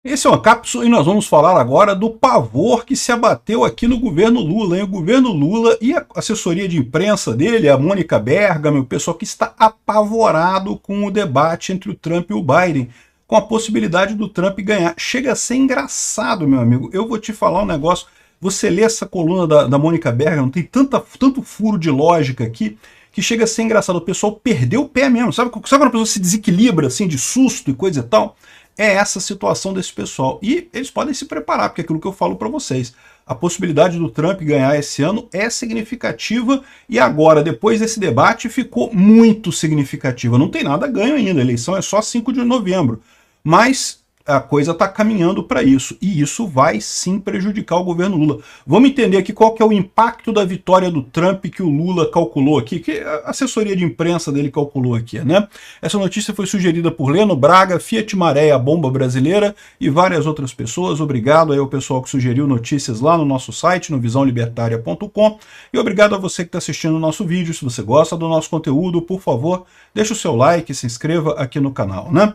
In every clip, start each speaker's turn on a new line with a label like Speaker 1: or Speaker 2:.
Speaker 1: Esse é uma cápsula e nós vamos falar agora do pavor que se abateu aqui no governo Lula, hein? O governo Lula e a assessoria de imprensa dele, a Mônica Bergamo, o pessoal que está apavorado com o debate entre o Trump e o Biden, com a possibilidade do Trump ganhar. Chega a ser engraçado, meu amigo. Eu vou te falar um negócio. Você lê essa coluna da Mônica Bergamo, tem tanto furo de lógica aqui, que chega a ser engraçado. O pessoal perdeu o pé mesmo. Sabe quando a pessoa se desequilibra assim de susto e coisa e tal? É essa situação desse pessoal. E eles podem se preparar, porque é aquilo que eu falo para vocês. A possibilidade do Trump ganhar esse ano é significativa e agora, depois desse debate, ficou muito significativa. Não tem nada ganho ainda, a eleição é só 5 de novembro. Mas a coisa está caminhando para isso, e isso vai sim prejudicar o governo Lula. Vamos entender aqui qual que é o impacto da vitória do Trump que o Lula calculou aqui, que a assessoria de imprensa dele calculou aqui, né? Essa notícia foi sugerida por Leno Braga, Fiat Maré, a bomba brasileira, e várias outras pessoas. Obrigado aí ao pessoal que sugeriu notícias lá no nosso site, no visãolibertaria.com, e obrigado a você que está assistindo o nosso vídeo. Se você gosta do nosso conteúdo, por favor, deixa o seu like e se inscreva aqui no canal, né?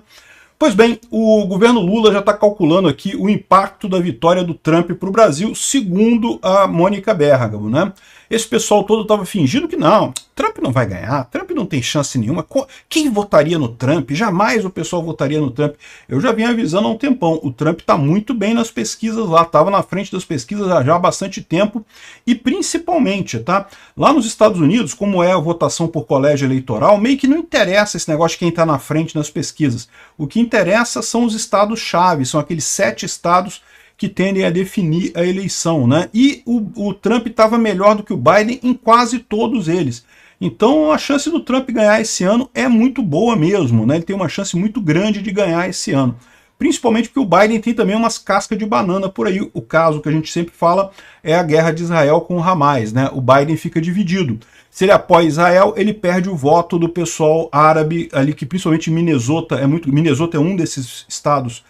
Speaker 1: Pois bem, o governo Lula já está calculando aqui o impacto da vitória do Trump para o Brasil, segundo a Mônica Bergamo, né? Esse pessoal todo estava fingindo que não, Trump não vai ganhar, Trump não tem chance nenhuma. Quem votaria no Trump? Jamais o pessoal votaria no Trump. Eu já vinha avisando há um tempão, o Trump está muito bem nas pesquisas lá, estava na frente das pesquisas já há bastante tempo, e principalmente, tá? Lá nos Estados Unidos, como é a votação por colégio eleitoral, meio que não interessa esse negócio de quem está na frente nas pesquisas. O que interessa são os estados-chave, são aqueles 7 estados que tendem a definir a eleição, né? E o Trump estava melhor do que o Biden em quase todos eles. Então a chance do Trump ganhar esse ano é muito boa mesmo, né? Ele tem uma chance muito grande de ganhar esse ano. Principalmente porque o Biden tem também umas cascas de banana por aí. O caso que a gente sempre fala é a guerra de Israel com o Hamas, né? O Biden fica dividido. Se ele apoia Israel, ele perde o voto do pessoal árabe ali, que principalmente Minnesota é um desses estados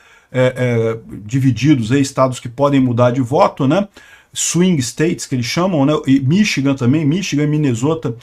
Speaker 1: divididos, estados que podem mudar de voto, né? Swing states, que eles chamam, né? E Michigan também, Michigan e Minnesota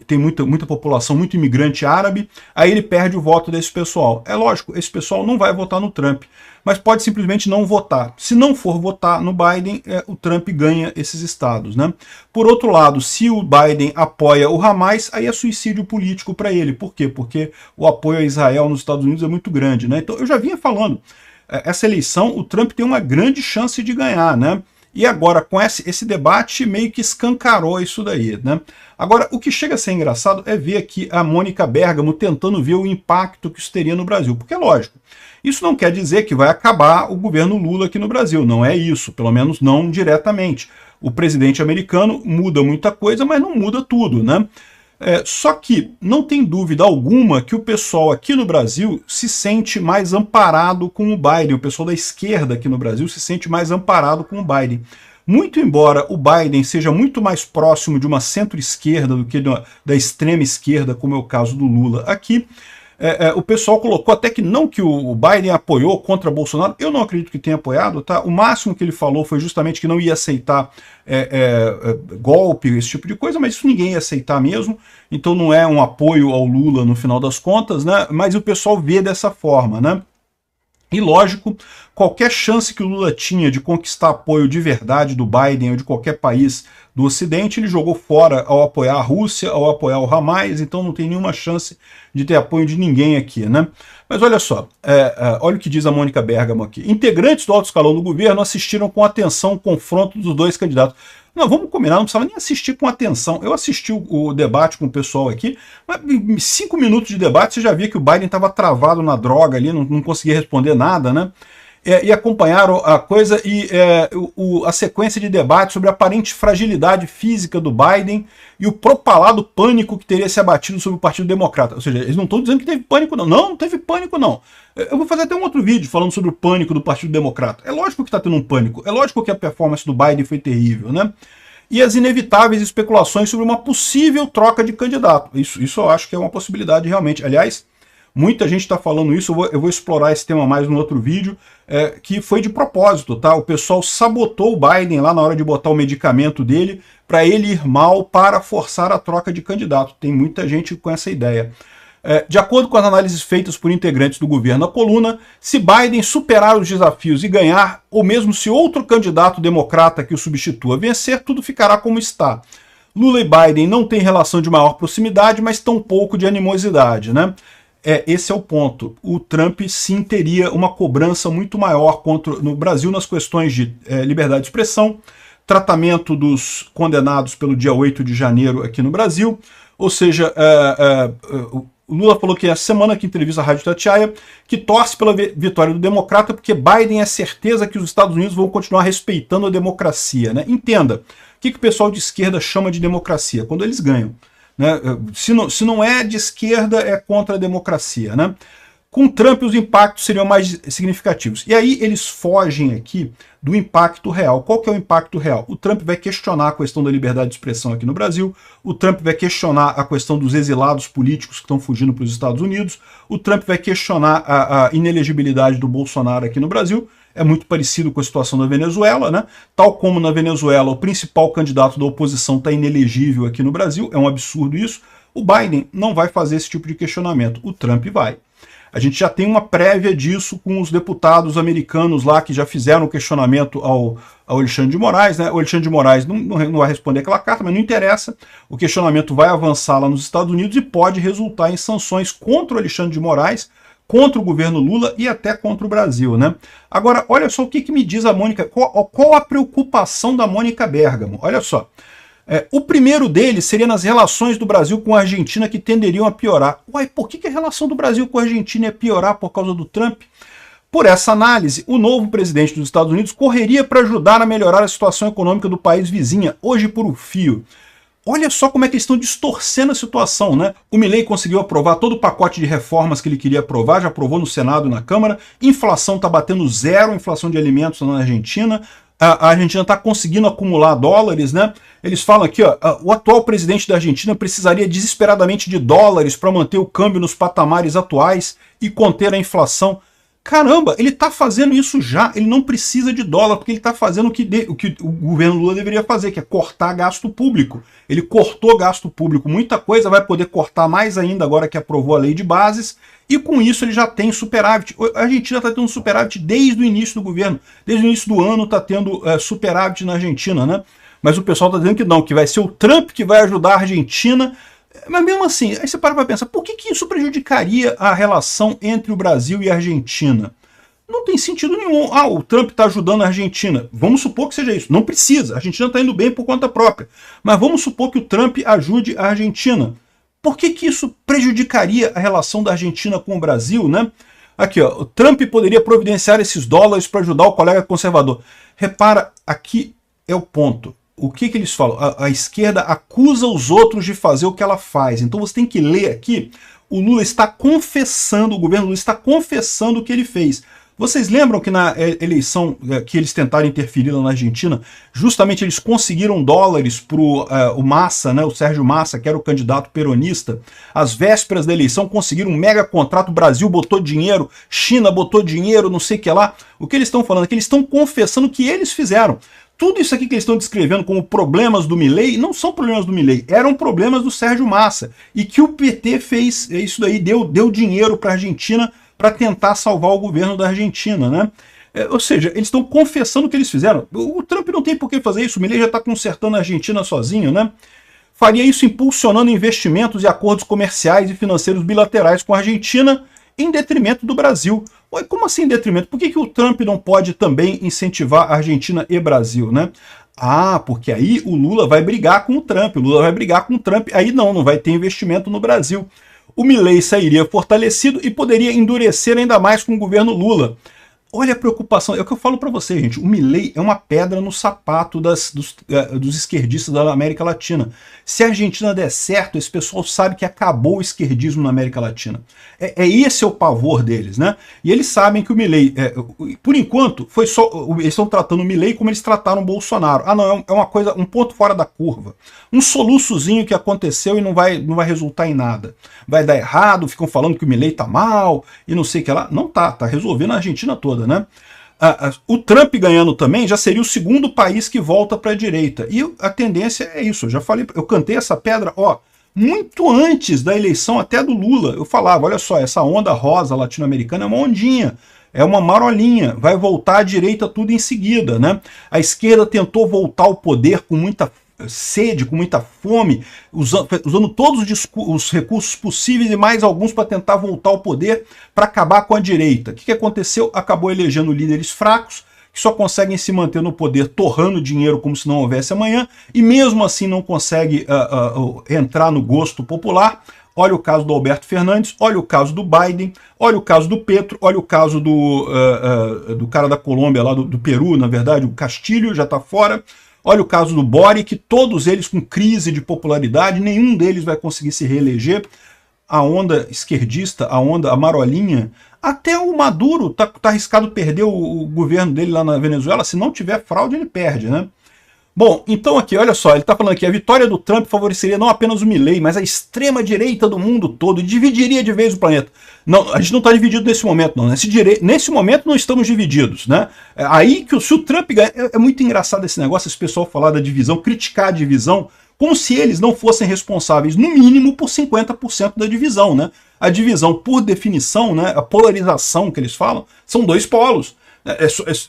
Speaker 1: tem muita população, muito imigrante árabe. Aí ele perde o voto desse pessoal. É lógico, esse pessoal não vai votar no Trump, mas pode simplesmente não votar. Se não for votar no Biden, o Trump ganha esses estados, né? Por outro lado, se o Biden apoia o Hamas, aí é suicídio político para ele. Por quê? Porque o apoio a Israel nos Estados Unidos é muito grande, né? Então eu já vinha falando, essa eleição o Trump tem uma grande chance de ganhar, né? E agora, com esse debate, meio que escancarou isso daí, né? Agora, o que chega a ser engraçado é ver aqui a Mônica Bergamo tentando ver o impacto que isso teria no Brasil. Porque, lógico, isso não quer dizer que vai acabar o governo Lula aqui no Brasil. Não é isso, pelo menos não diretamente. O presidente americano muda muita coisa, mas não muda tudo, né? Só que não tem dúvida alguma que o pessoal aqui no Brasil se sente mais amparado com o Biden. O pessoal da esquerda aqui no Brasil se sente mais amparado com o Biden. Muito embora o Biden seja muito mais próximo de uma centro-esquerda do que da extrema esquerda, como é o caso do Lula aqui, o pessoal colocou até que não que o Biden apoiou contra Bolsonaro. Eu não acredito que tenha apoiado, tá? O máximo que ele falou foi justamente que não ia aceitar golpe, esse tipo de coisa, mas isso ninguém ia aceitar mesmo. Então não é um apoio ao Lula no final das contas, né? Mas o pessoal vê dessa forma, né? E lógico, qualquer chance que o Lula tinha de conquistar apoio de verdade do Biden ou de qualquer país do Ocidente, ele jogou fora ao apoiar a Rússia, ao apoiar o Hamas, então não tem nenhuma chance de ter apoio de ninguém aqui, né? Mas olha só, olha o que diz a Mônica Bergamo aqui. Integrantes do alto escalão do governo assistiram com atenção o confronto dos dois candidatos. Não, vamos combinar, não precisava nem assistir com atenção. Eu assisti o debate com o pessoal aqui, mas em 5 minutos de debate você já via que o Biden estava travado na droga ali, não conseguia responder nada, né? E acompanharam a coisa e a sequência de debate sobre a aparente fragilidade física do Biden e o propalado pânico que teria se abatido sobre o Partido Democrata. Ou seja, eles não estão dizendo que teve pânico, não. Não teve pânico, não. Eu vou fazer até um outro vídeo falando sobre o pânico do Partido Democrata. É lógico que está tendo um pânico. É lógico que a performance do Biden foi terrível, né? E as inevitáveis especulações sobre uma possível troca de candidato. Isso eu acho que é uma possibilidade realmente. Aliás, muita gente está falando isso, eu vou explorar esse tema mais no outro vídeo, que foi de propósito, tá? O pessoal sabotou o Biden lá na hora de botar o medicamento dele para ele ir mal para forçar a troca de candidato. Tem muita gente com essa ideia. De acordo com as análises feitas por integrantes do governo à coluna, se Biden superar os desafios e ganhar, ou mesmo se outro candidato democrata que o substitua vencer, tudo ficará como está. Lula e Biden não têm relação de maior proximidade, mas tampouco de animosidade, né? Esse é o ponto. O Trump sim teria uma cobrança muito maior no Brasil nas questões de liberdade de expressão, tratamento dos condenados pelo dia 8 de janeiro aqui no Brasil, ou seja, o Lula falou que essa semana, que entrevista à Rádio Tatiaia, que torce pela vitória do democrata porque Biden é certeza que os Estados Unidos vão continuar respeitando a democracia, né? Entenda, o que o pessoal de esquerda chama de democracia? Quando eles ganham. Né? Se não é de esquerda, é contra a democracia. Né? Com Trump, os impactos seriam mais significativos. E aí eles fogem aqui do impacto real. Qual que é o impacto real? O Trump vai questionar a questão da liberdade de expressão aqui no Brasil, o Trump vai questionar a questão dos exilados políticos que estão fugindo para os Estados Unidos, o Trump vai questionar a inelegibilidade do Bolsonaro aqui no Brasil. É muito parecido com a situação da Venezuela, né? Tal como na Venezuela o principal candidato da oposição está inelegível aqui no Brasil, é um absurdo isso. O Biden não vai fazer esse tipo de questionamento, o Trump vai. A gente já tem uma prévia disso com os deputados americanos lá que já fizeram o questionamento ao Alexandre de Moraes, né? O Alexandre de Moraes não vai responder aquela carta, mas não interessa. O questionamento vai avançar lá nos Estados Unidos e pode resultar em sanções contra o Alexandre de Moraes, contra o governo Lula e até contra o Brasil, né? Agora, olha só o que me diz a Mônica, qual a preocupação da Mônica Bergamo? Olha só, o primeiro deles seria nas relações do Brasil com a Argentina que tenderiam a piorar. Uai, por que a relação do Brasil com a Argentina ia piorar por causa do Trump? Por essa análise, o novo presidente dos Estados Unidos correria para ajudar a melhorar a situação econômica do país vizinha, hoje por um fio. Olha só como é que eles estão distorcendo a situação, né? O Milei conseguiu aprovar todo o pacote de reformas que ele queria aprovar, já aprovou no Senado e na Câmara, inflação está batendo zero, inflação de alimentos na Argentina, a Argentina está conseguindo acumular dólares, né? Eles falam aqui, ó, o atual presidente da Argentina precisaria desesperadamente de dólares para manter o câmbio nos patamares atuais e conter a inflação. Caramba, ele está fazendo isso já, ele não precisa de dólar, porque ele está fazendo o que o governo Lula deveria fazer, que é cortar gasto público. Ele cortou gasto público, muita coisa, vai poder cortar mais ainda agora que aprovou a lei de bases, e com isso ele já tem superávit. A Argentina está tendo superávit desde o início do governo, desde o início do ano está tendo superávit na Argentina, né? Mas o pessoal está dizendo que não, que vai ser o Trump que vai ajudar a Argentina. Mas mesmo assim, aí você para pensar, por que isso prejudicaria a relação entre o Brasil e a Argentina? Não tem sentido nenhum. O Trump está ajudando a Argentina. Vamos supor que seja isso. Não precisa. A Argentina está indo bem por conta própria. Mas vamos supor que o Trump ajude a Argentina. Por que isso prejudicaria a relação da Argentina com o Brasil, né? Aqui, ó, o Trump poderia providenciar esses dólares para ajudar o colega conservador. Repara, aqui é o ponto. O que eles falam? A esquerda acusa os outros de fazer o que ela faz. Então você tem que ler aqui, o Lula está confessando, o governo Lula está confessando o que ele fez. Vocês lembram que na eleição que eles tentaram interferir lá na Argentina, justamente eles conseguiram dólares para o Massa, né, o Sérgio Massa, que era o candidato peronista, às vésperas da eleição conseguiram um mega contrato, o Brasil botou dinheiro, China botou dinheiro, não sei o que lá. O que eles estão falando é que eles estão confessando o que eles fizeram. Tudo isso aqui que eles estão descrevendo como problemas do Milei não são problemas do Milei, eram problemas do Sérgio Massa. E que o PT fez isso daí, deu dinheiro para a Argentina para tentar salvar o governo da Argentina, né? Ou seja, eles estão confessando o que eles fizeram. O Trump não tem por que fazer isso, o Milei já está consertando a Argentina sozinho, né? Faria isso impulsionando investimentos e acordos comerciais e financeiros bilaterais com a Argentina em detrimento do Brasil. Ué, como assim em detrimento? Por que o Trump não pode também incentivar a Argentina e Brasil, né? Porque aí o Lula vai brigar com o Trump, aí não vai ter investimento no Brasil. O Milei sairia fortalecido e poderia endurecer ainda mais com o governo Lula. Olha a preocupação, é o que eu falo para você, gente, o Milei é uma pedra no sapato dos esquerdistas da América Latina. Se a Argentina der certo, esse pessoal sabe que acabou o esquerdismo na América Latina. Esse é o pavor deles, né? E eles sabem que o Milei, por enquanto, eles estão tratando o Milei como eles trataram o Bolsonaro. Não, é uma coisa, um ponto fora da curva. Um soluçozinho que aconteceu e não vai resultar em nada. Vai dar errado, ficam falando que o Milei tá mal e não sei o que lá. Não tá resolvendo a Argentina toda, né? O Trump ganhando também já seria o segundo país que volta para a direita. E a tendência é isso, eu já falei, eu cantei essa pedra, muito antes da eleição até do Lula. Eu falava, olha só, essa onda rosa latino-americana é uma ondinha, é uma marolinha, vai voltar à direita tudo em seguida, né? A esquerda tentou voltar ao poder com muita sede, com muita fome, usando todos os recursos possíveis e mais alguns para tentar voltar ao poder, para acabar com a direita. O que aconteceu? Acabou elegendo líderes fracos, que só conseguem se manter no poder torrando dinheiro como se não houvesse amanhã, e mesmo assim não consegue entrar no gosto popular. Olha o caso do Alberto Fernandes, olha o caso do Biden, olha o caso do Petro, olha o caso do cara da Colômbia, lá do Peru, na verdade, o Castilho já está fora. Olha o caso do Boric, todos eles com crise de popularidade, nenhum deles vai conseguir se reeleger. A onda esquerdista, a marolinha, até o Maduro tá arriscado perder o governo dele lá na Venezuela. Se não tiver fraude, ele perde, né? Bom, então aqui, olha só, ele está falando aqui, a vitória do Trump favoreceria não apenas o Milley, mas a extrema-direita do mundo todo, e dividiria de vez o planeta. Não, a gente não está dividido nesse momento, não. Nesse momento não estamos divididos, né? Aí que se o Trump ganhar, é muito engraçado esse negócio, esse pessoal falar da divisão, criticar a divisão, como se eles não fossem responsáveis, no mínimo, por 50% da divisão, né? A divisão, por definição, né, a polarização que eles falam, são dois polos.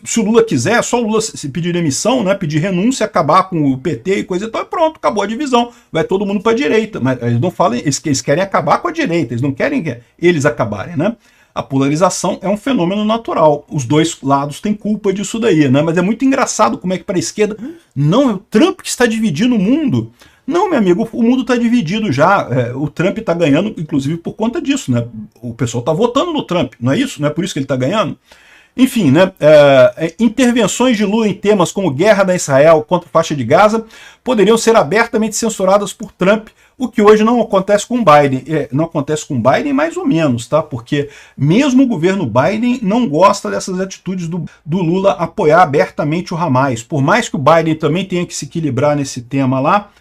Speaker 1: Se o Lula quiser, é só o Lula se pedir demissão, né, pedir renúncia, acabar com o PT e coisa e tal, e pronto, acabou a divisão. Vai todo mundo para a direita. Mas eles não falam, eles querem acabar com a direita, eles não querem que eles acabarem, né? A polarização é um fenômeno natural. Os dois lados têm culpa disso daí, né? Mas é muito engraçado como é que para a esquerda, não, é o Trump que está dividindo o mundo. Não, meu amigo, o mundo está dividido já. O Trump está ganhando, inclusive, por conta disso, né? O pessoal está votando no Trump, não é isso? Não é por isso que ele está ganhando? Enfim, né, intervenções de Lula em temas como guerra da Israel contra a faixa de Gaza poderiam ser abertamente censuradas por Trump, o que hoje não acontece com Biden. Não acontece com Biden mais ou menos, tá? Porque mesmo o governo Biden não gosta dessas atitudes do Lula apoiar abertamente o Hamas. Por mais que o Biden também tenha que se equilibrar nesse tema lá,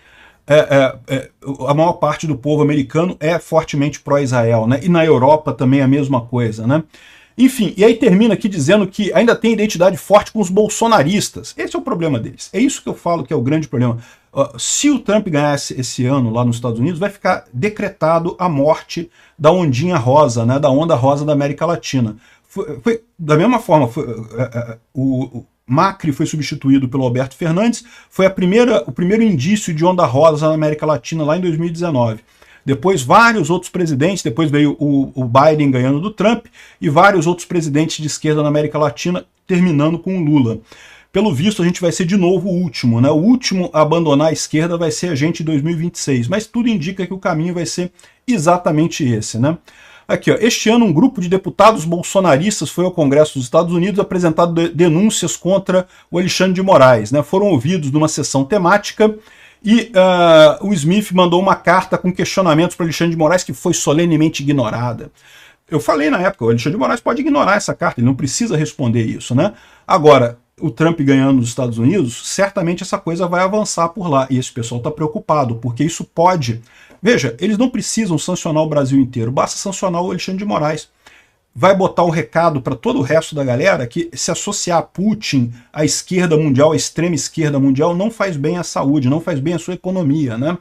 Speaker 1: a maior parte do povo americano é fortemente pró-Israel, né? E na Europa também é a mesma coisa, né? Enfim, e aí termina aqui dizendo que ainda tem identidade forte com os bolsonaristas. Esse é o problema deles. É isso que eu falo que é o grande problema. Se o Trump ganhar esse ano lá nos Estados Unidos, vai ficar decretado a morte da ondinha rosa, né, da onda rosa da América Latina. Foi da mesma forma, o Macri foi substituído pelo Alberto Fernandes, foi o primeiro indício de onda rosa na América Latina lá em 2019. Depois vários outros presidentes, depois veio o Biden ganhando do Trump, e vários outros presidentes de esquerda na América Latina, terminando com o Lula. Pelo visto, a gente vai ser de novo o último, né? O último a abandonar a esquerda vai ser a gente em 2026, mas tudo indica que o caminho vai ser exatamente esse, né? Aqui, ó, este ano um grupo de deputados bolsonaristas foi ao Congresso dos Estados Unidos apresentado denúncias contra o Alexandre de Moraes, né? Foram ouvidos numa sessão temática, e o Smith mandou uma carta com questionamentos para Alexandre de Moraes que foi solenemente ignorada. Eu falei na época, o Alexandre de Moraes pode ignorar essa carta, ele não precisa responder isso, né? Agora, o Trump ganhando nos Estados Unidos, certamente essa coisa vai avançar por lá, e esse pessoal está preocupado, porque isso pode... Veja, eles não precisam sancionar o Brasil inteiro, basta sancionar o Alexandre de Moraes. Vai botar um recado para todo o resto da galera que se associar a Putin, à esquerda mundial, à extrema esquerda mundial, não faz bem à saúde, não faz bem à sua economia, né?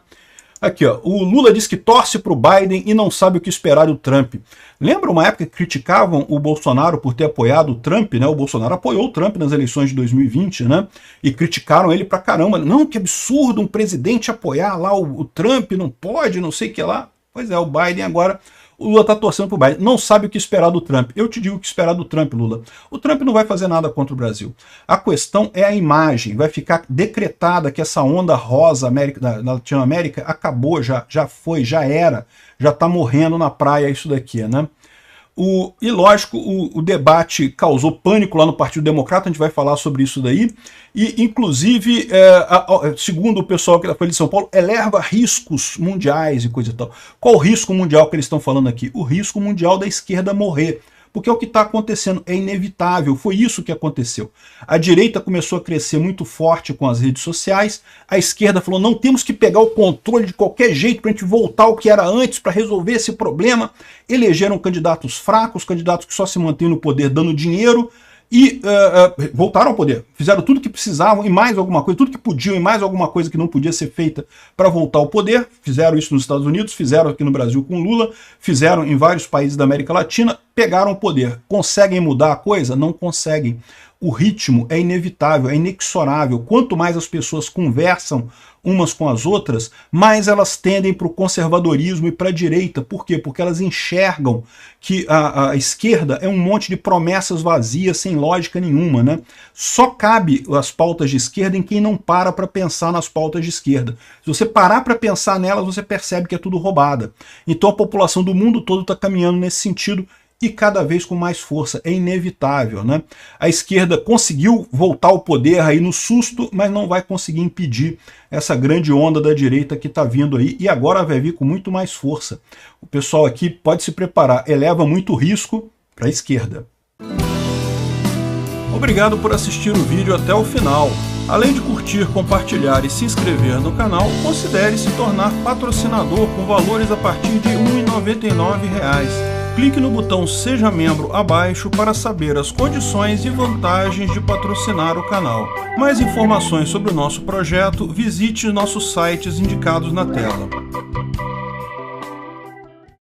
Speaker 1: Aqui, ó, o Lula diz que torce para o Biden e não sabe o que esperar do Trump. Lembra uma época que criticavam o Bolsonaro por ter apoiado o Trump, né? O Bolsonaro apoiou o Trump nas eleições de 2020, né? E criticaram ele pra caramba. Não, que absurdo um presidente apoiar lá o Trump, não pode, não sei o que lá. Pois é, o Biden agora... O Lula está torcendo para o Biden, não sabe o que esperar do Trump. Eu te digo o que esperar do Trump, Lula. O Trump não vai fazer nada contra o Brasil. A questão é a imagem. Vai ficar decretada que essa onda rosa da Latinoamérica acabou, já foi, já era, já está morrendo na praia isso daqui, né? E lógico, o debate causou pânico lá no Partido Democrata, a gente vai falar sobre isso daí, e inclusive, segundo o pessoal da Folha de São Paulo, eleva riscos mundiais e coisa e tal. Qual o risco mundial que eles estão falando aqui? O risco mundial da esquerda morrer. Porque é o que está acontecendo, é inevitável, foi isso que aconteceu. A direita começou a crescer muito forte com as redes sociais, a esquerda falou, não, temos que pegar o controle de qualquer jeito para a gente voltar ao que era antes, para resolver esse problema. Elegeram candidatos fracos, candidatos que só se mantêm no poder dando dinheiro, e voltaram ao poder. Fizeram tudo que precisavam e mais alguma coisa, tudo que podiam e mais alguma coisa que não podia ser feita para voltar ao poder. Fizeram isso nos Estados Unidos, fizeram aqui no Brasil com Lula, fizeram em vários países da América Latina, pegaram o poder. Conseguem mudar a coisa? Não conseguem. O ritmo é inevitável, é inexorável. Quanto mais as pessoas conversam umas com as outras, mais elas tendem para o conservadorismo e para a direita. Por quê? Porque elas enxergam que a esquerda é um monte de promessas vazias, sem lógica nenhuma, né? Só cabe as pautas de esquerda em quem não para pensar nas pautas de esquerda. Se você parar para pensar nelas, você percebe que é tudo roubada. Então a população do mundo todo está caminhando nesse sentido, e cada vez com mais força, é inevitável, né? A esquerda conseguiu voltar ao poder aí no susto, mas não vai conseguir impedir essa grande onda da direita que está vindo aí, e agora vai vir com muito mais força. O pessoal aqui pode se preparar, eleva muito risco para a esquerda. Obrigado por assistir o vídeo até o final. Além de curtir, compartilhar e se inscrever no canal, considere se tornar patrocinador com valores a partir de R$ 1,99. Clique no botão Seja Membro abaixo para saber as condições e vantagens de patrocinar o canal. Mais informações sobre o nosso projeto, visite nossos sites indicados na tela.